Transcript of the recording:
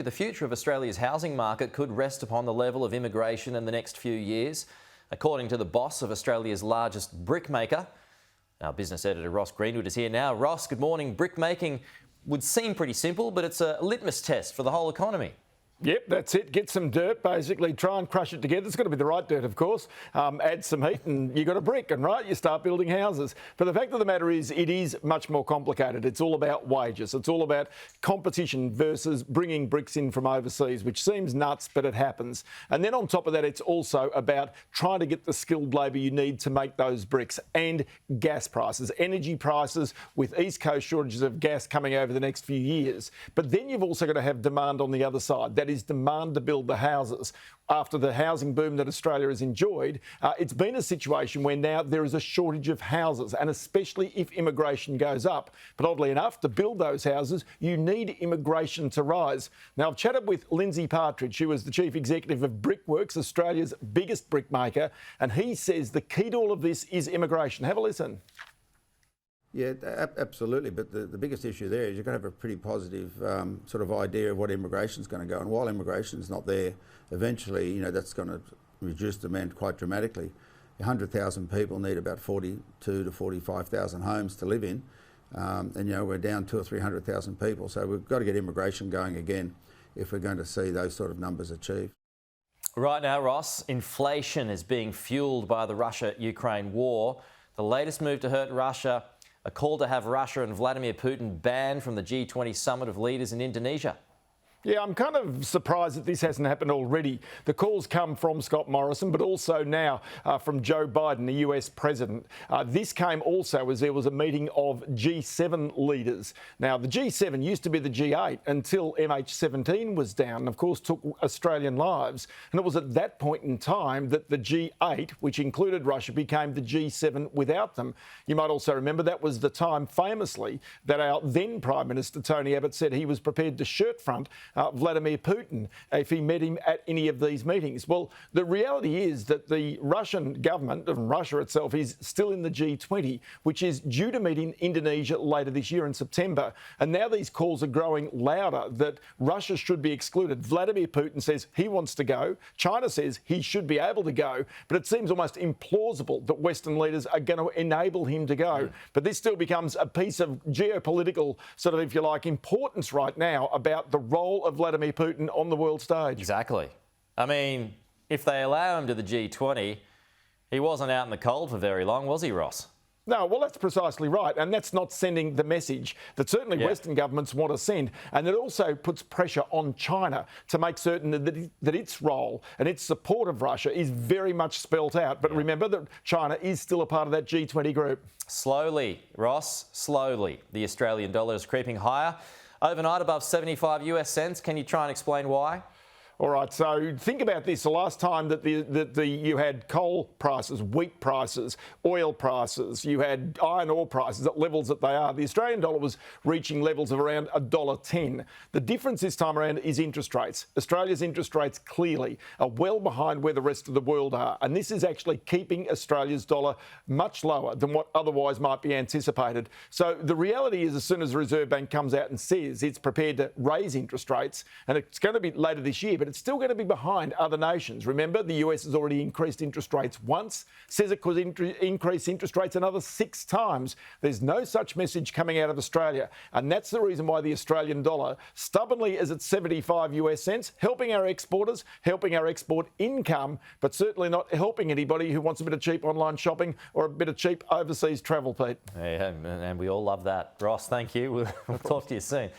The future of Australia's housing market could rest upon the level of immigration in the next few years, according to the boss of Australia's largest brickmaker. Our business editor Ross Greenwood is here now. Ross, good morning. Brickmaking would seem pretty simple, but it's a litmus test for the whole economy. Yep, that's it. Get some dirt, basically. Try and crush it together. It's got to be the right dirt, of course. Add some heat and you got a brick, and right, you start building houses. But the fact of the matter is, it is much more complicated. It's all about wages. It's all about competition versus bringing bricks in from overseas, which seems nuts, but it happens. And then on top of that, it's also about trying to get the skilled labour you need to make those bricks, and gas prices, energy prices, with East Coast shortages of gas coming over the next few years. But then you've also got to have demand on the other side. That is demand to build the houses. After the housing boom that Australia has enjoyed, it's been a situation where now there is a shortage of houses, and especially if immigration goes up. But oddly enough, to build those houses, you need immigration to rise. Now, I've chatted with Lindsay Partridge, who is the Chief Executive of Brickworks, Australia's biggest brickmaker, and he says the key to all of this is immigration. Have a listen. Yeah, absolutely. But the biggest issue there is you've got to have a pretty positive sort of idea of what immigration is going to go. And while immigration is not there, eventually, that's going to reduce demand quite dramatically. 100,000 people need about 42 to 45,000 homes to live in. And we're down 200,000 or 300,000 people. So we've got to get immigration going again if we're going to see those sort of numbers achieved. Right now, Ross, inflation is being fueled by the Russia-Ukraine war. The latest move to hurt Russia, a call to have Russia and Vladimir Putin banned from the G20 summit of leaders in Indonesia. Yeah, I'm kind of surprised that this hasn't happened already. The calls come from Scott Morrison, but also now from Joe Biden, the US president. This came also as there was a meeting of G7 leaders. Now, the G7 used to be the G8 until MH17 was down and, of course, took Australian lives. And it was at that point in time that the G8, which included Russia, became the G7 without them. You might also remember that was the time, famously, that our then Prime Minister, Tony Abbott, said he was prepared to shirt front Vladimir Putin if he met him at any of these meetings. Well, the reality is that the Russian government, and Russia itself, is still in the G20, which is due to meet in Indonesia later this year in September. And now these calls are growing louder that Russia should be excluded. Vladimir Putin says he wants to go. China says he should be able to go. But it seems almost implausible that Western leaders are going to enable him to go. But this still becomes a piece of geopolitical sort of, if you like, importance right now about the role of Vladimir Putin on the world stage. Exactly. I mean, if they allow him to the G20, he wasn't out in the cold for very long, was he, Ross? No, well, that's precisely right. And that's not sending the message that certainly Western governments want to send. And it also puts pressure on China to make certain that its role and its support of Russia is very much spelt out. But remember that China is still a part of that G20 group. Slowly, Ross, slowly. The Australian dollar is creeping higher. Overnight above 75 US cents. Can you try and explain why? All right, so think about this. The last time that you had coal prices, wheat prices, oil prices, you had iron ore prices at levels that they are, the Australian dollar was reaching levels of around $1.10. The difference this time around is interest rates. Australia's interest rates clearly are well behind where the rest of the world are, and this is actually keeping Australia's dollar much lower than what otherwise might be anticipated. So the reality is, as soon as the Reserve Bank comes out and says it's prepared to raise interest rates, and it's going to be later this year, but it's still going to be behind other nations. Remember, the US has already increased interest rates once, says it could increase interest rates another 6 times. There's no such message coming out of Australia. And that's the reason why the Australian dollar stubbornly is at 75 US cents, helping our exporters, helping our export income, but certainly not helping anybody who wants a bit of cheap online shopping or a bit of cheap overseas travel, Pete. Yeah, and we all love that. Ross, thank you. We'll talk to you soon.